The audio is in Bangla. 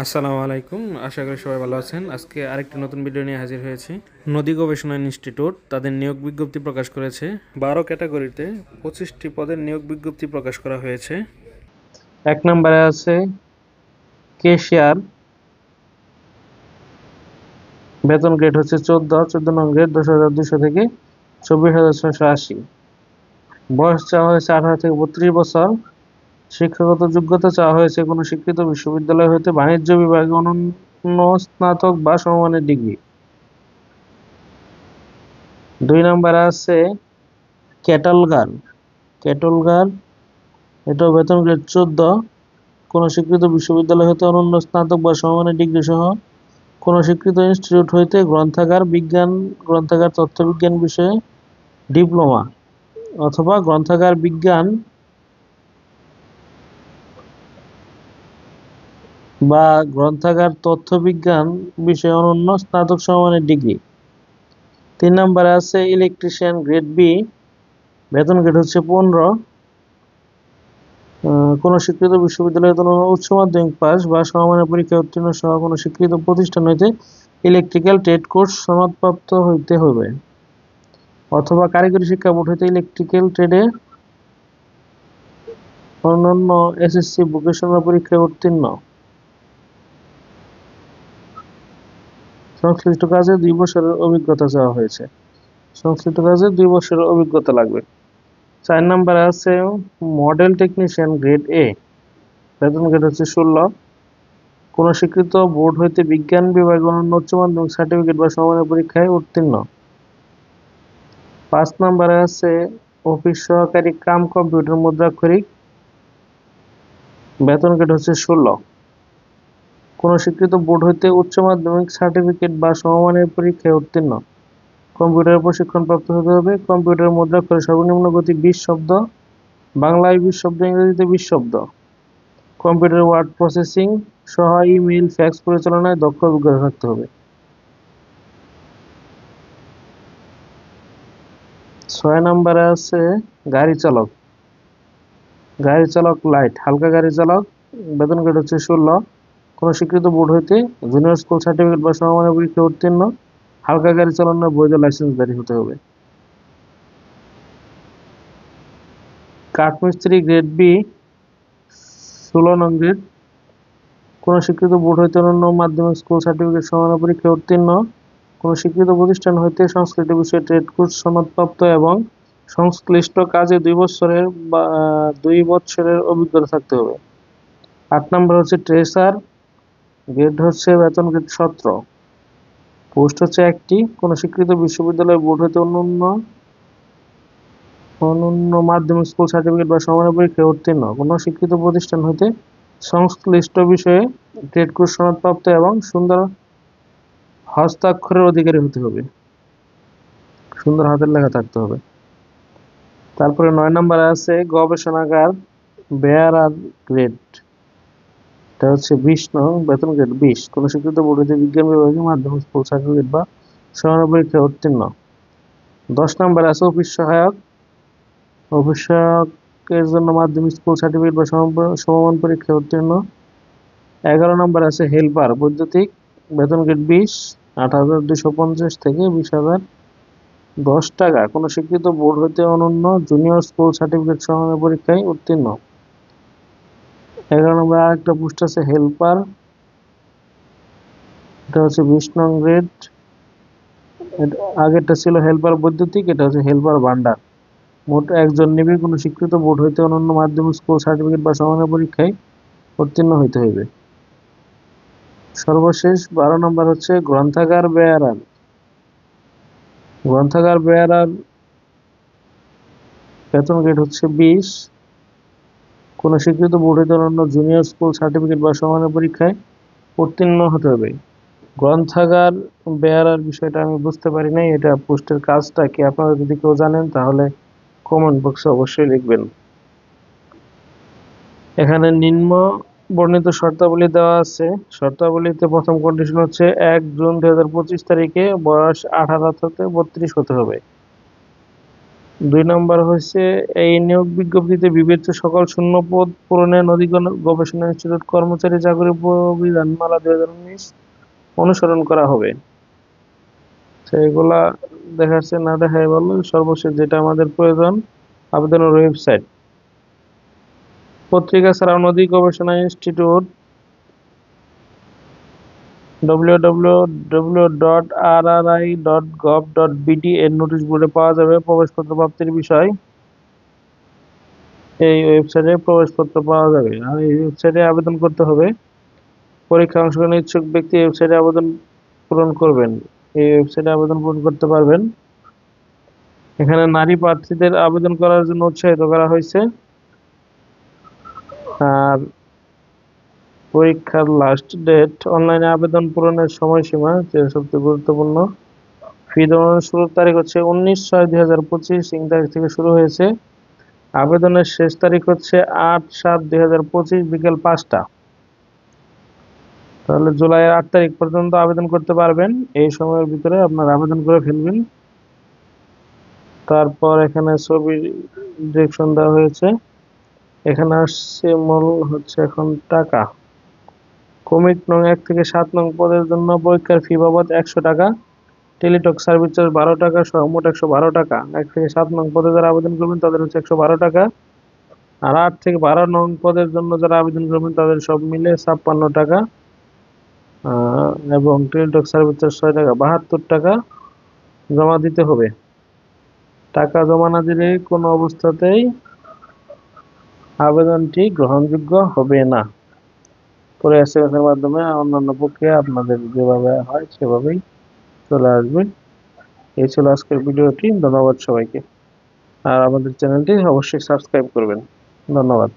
আসসালামু আলাইকুম, আশা করি সবাই ভালো আছেন। আজকে আরেকটি নতুন ভিডিও নিয়ে হাজির হয়েছি। নদী গবেষণা ইনস্টিটিউট তাদের নিয়োগ বিজ্ঞপ্তি প্রকাশ করেছে। 12 ক্যাটাগরিতে 25টি পদের নিয়োগ বিজ্ঞপ্তি প্রকাশ করা হয়েছে। এক নম্বরে আছে কেশিয়ার, বেতন গ্রেড হচ্ছে 14 নং গ্রেড 10,200 থেকে 24,680। বয়স চাওয়া হয়েছে 18 থেকে 32 বছর। শিক্ষাগত যোগ্যতা চাওয়া হয়েছে কোনো স্বীকৃত বিশ্ববিদ্যালয় হতে বাণিজ্য বিভাগে অনন্য স্নাতক বা সমমানের ডিগ্রি। 2 নম্বরে আছে ক্যাটালগার। ক্যাটলগার এটাও বেতন গ্রেড 14, কোনো স্বীকৃত বিশ্ববিদ্যালয় হতে অনন্য স্নাতক বা সমমানের ডিগ্রি সহ কোনো স্বীকৃত ইনস্টিটিউট হইতে গ্রন্থাগার বিজ্ঞান, গ্রন্থাগার তথ্যবিজ্ঞান বিষয়ে ডিপ্লোমা অথবা গ্রন্থাগার বিজ্ঞান বা গ্রন্থাগার তথ্যবিজ্ঞান বিষয়ে অনন্য স্নাতক সমমানের ডিগ্রি। 3 নম্বরে আছে ইলেকট্রিশিয়ান গ্রেড বি, বেতন গ্রেড হচ্ছে 15, কোনো স্বীকৃত বিশ্ববিদ্যালয় উচ্চ মাধ্যমিক পাস বা সমমানের পরীক্ষায় উত্তীর্ণ সহ কোনো স্বীকৃত প্রতিষ্ঠান হইতে ইলেকট্রিক্যাল ট্রেড কোর্স সনদপ্রাপ্ত হইতে হবে অথবা কারিগরি শিক্ষা বোর্ড হইতে ইলেকট্রিক্যাল ট্রেডে অন্যান্য এসএসসি ভোকেশনাল পরীক্ষায় উত্তীর্ণ। সংশ্লিষ্ট কাজে 2 বছরের অভিজ্ঞতা চাওয়া হয়েছে। সংশ্লিষ্ট কাজে 2 বছরের অভিজ্ঞতা লাগবে। 4 নম্বরে আছে মডেল টেকনিশিয়ান গ্রেড এ, বেতন গ্রেড হচ্ছে 16, কোনো স্বীকৃত বোর্ড হইতে বিজ্ঞান বিভাগে অনন্য উচ্চ মাধ্যমিক সার্টিফিকেট বা সমমানের পরীক্ষায় উত্তীর্ণ। 5 নম্বরে আছে অফিস সহকারী কাম কম্পিউটার মুদ্রাক্ষরিক, বেতন গ্রেড হচ্ছে 16, কোনো স্বীকৃত বোর্ড হইতে উচ্চ মাধ্যমিক সার্টিফিকেট বা সমমানের পরীক্ষায় উত্তীর্ণ। কম্পিউটার প্রশিক্ষণ প্রাপ্ত হতে হবে। কম্পিউটার মুদ্রাক্ষরে সর্বনিম্ন গতি 20 শব্দ, বাংলায় 20 শব্দ, ইংরেজিতে 20 শব্দ। কম্পিউটার ওয়ার্ড প্রসেসিং সহ ইমেইল ফ্যাক্স পরিচালনায় দক্ষ অভিজ্ঞতা থাকতে হবে। 6 নম্বরে আছে গাড়ি চালক। গাড়ি চালক লাইট, হালকা গাড়ি চালক, বেতন গ্রেড হচ্ছে 16, কোনো স্বীকৃত বোর্ড হইতে জুনিয়র স্কুল সার্টিফিকেট বা সমমানের পরীক্ষায় উত্তীর্ণ, হালকা গাড়ি চালানোর বৈধ লাইসেন্সধারী হতে হবে। কাঠমিস্ত্রি গ্রেড বি, 16 নং গ্রেড, কোনো স্বীকৃত বোর্ড হইতে অন্যান্য মাধ্যমিক স্কুল সার্টিফিকেট সমমানের পরীক্ষায় উত্তীর্ণ, কোনো স্বীকৃত প্রতিষ্ঠান হইতে সংশ্লিষ্ট বিষয়ে ট্রেড কোর্স সনদপ্রাপ্ত এবং সংশ্লিষ্ট কাজে 2 বছরের অভিজ্ঞতা থাকতে হবে। 8 নম্বর হচ্ছে ট্রেসার, গ্রেড হচ্ছে বেতন গ্রেড 17, পোস্ট হচ্ছে একটি, কোনো স্বীকৃত বিশ্ববিদ্যালয় বোর্ড হইতে অনন্য মাধ্যমিক স্কুল সার্টিফিকেট বা সমমানের পরীক্ষায় উত্তীর্ণ, কোনো স্বীকৃত প্রতিষ্ঠান হইতে সংশ্লিষ্ট বিষয়ে ট্রেড কোর্স সনদপ্রাপ্ত এবং সুন্দর হস্তাক্ষরের অধিকারী হতে হবে, সুন্দর হাতের লেখা থাকতে হবে। তারপরে 9 নম্বরে আছে গবেষণাগার বেয়ারার গ্রেড, এটা হচ্ছে 20 নং, বেতন গ্রেড 20, কোনো স্বীকৃত বোর্ড হইতে বিজ্ঞান বিভাগে মাধ্যমিক স্কুল সার্টিফিকেট বা সমমানের পরীক্ষায় উত্তীর্ণ। 10 নম্বরে আছে অফিস সহায়ক। অফিস সহায়কের জন্য মাধ্যমিক স্কুল সার্টিফিকেট বা সমমান পরীক্ষায় উত্তীর্ণ। 11 নম্বরে আছে হেল্পার বৈদ্যুতিক, বেতন গ্রেড 20, 8,250 থেকে 20,010 টাকা, কোনো স্বীকৃত বোর্ড হইতে অনন্য জুনিয়র স্কুল সার্টিফিকেট সমমানের পরীক্ষায় উত্তীর্ণ। 11 নম্বরে আরেকটা পোস্ট আছে হেল্পার, এটা হচ্ছে 20 নং গ্রেড, আগেরটা ছিল হেল্পার বৈদ্যুতিক, এটা হচ্ছে হেল্পার ভান্ডার। মোট একজন নেবে, কোনো স্বীকৃত বোর্ড হইতে অনন্য মাধ্যমিক স্কুল সার্টিফিকেট বা সমমানের পরীক্ষায় উত্তীর্ণ হইতে হইবে। সর্বশেষ 12 নম্বর হচ্ছে গ্রন্থাগার বেয়ারার। গ্রন্থাগার বেয়ারার বেতন গ্রেড হচ্ছে 20, কোনো স্বীকৃত বোর্ড হইতে অনন্য জুনিয়র স্কুল সার্টিফিকেট বা সমমানের পরীক্ষায় উত্তীর্ণ হতে হবে। গ্রন্থাগার বেয়ারার বিষয়টা আমি বুঝতে পারি নাই, এটা পোস্টের কাজটা কি আপনারা যদি কেউ জানেন তাহলে কমেন্ট বক্সে অবশ্যই লিখবেন। এখানে নিম্ন বর্ণিত শর্তাবলী দেওয়া আছে। শর্তাবলীতে প্রথম কন্ডিশন হচ্ছে 1 জুন 2025 তারিখে বয়স 18 থেকে 32 হতে হবে। 2 নম্বর হচ্ছে এই নিয়োগ বিজ্ঞপ্তিতে বিবেচ্য সকল শূন্য পদ পূরণে নদী গবেষণা ইনস্টিটিউট কর্মচারী চাকরি বিধানমালা 2019 অনুসরণ করা হবে। সেগুলা দেখাচ্ছে না দেখাই বললো, সর্বশেষ যেটা আমাদের প্রয়োজন আবেদনের ওয়েবসাইট। পত্রিকা ছাড়াও নদী গবেষণা ইনস্টিটিউট www.rri.gov.bd এর নোটিশ বোর্ডে পাওয়া যাবে প্রবেশপত্র প্রাপ্তির বিষয়। এই ওয়েবসাইটে প্রবেশপত্র পাওয়া যাবে আর এই ওয়েবসাইটে আবেদন করতে হবে। পরীক্ষা অংশগ্রহণের ইচ্ছুক ব্যক্তি এই ওয়েবসাইটে আবেদন পূরণ করবেন। এই ওয়েবসাইটে আবেদন পূরণ করতে পারবেন। এখানে নারী প্রার্থীদের আবেদন করার জন্য উৎসাহিত করা হয়েছে। আর পরীক্ষার লাস্ট ডেট, অনলাইনে আবেদন পূরণের সময়সীমা যেটা সবচেয়ে গুরুত্বপূর্ণ। ফি জমানোর শুরুর তারিখ হচ্ছে 19/6/2025 তারিখ থেকে শুরু হয়েছে। আবেদনের শেষ তারিখ হচ্ছে 8/7/2025 বিকেল 5টা। তাহলে জুলাইয়ের 8 তারিখ পর্যন্ত আবেদন করতে পারবেন। এই সময়ের ভিতরে আপনারা আবেদন করে ফেলবেন। তারপর এখানে ছবির ডিরেকশন দেওয়া হয়েছে। এখানে আসছে মূল হচ্ছে এখন টাকা। কমিট নং 1 থেকে 7 নং পদের জন্য পরীক্ষার ফি বাবদ 100 টাকা, টেলিটক সার্ভিস চার্জ 12 টাকা সহ মোট 112 টাকা। 1 থেকে 7 নং পদে যারা আবেদন করবেন তাদের হচ্ছে 112 টাকা। আর 8 থেকে 12 নং পদের জন্য যারা আবেদন করবেন তাদের সব মিলে 56 টাকা। এবং টেলিটক সার্ভিস চার্জ 6 টাকা, 72 টাকা জমা দিতে হবে। টাকা জমা না দিলে কোনো অবস্থাতেই আবেদনটি গ্রহণযোগ্য হবে না। পরে SMS এর মাধ্যমে অন্যান্য প্রক্রিয়া আপনাদের যেভাবে হয় সেভাবেই চলে আসবে। এই ছিল আজকের ভিডিওটি। ধন্যবাদ সবাইকে। আর আমাদের চ্যানেলটি অবশ্যই সাবস্ক্রাইব করবেন। ধন্যবাদ।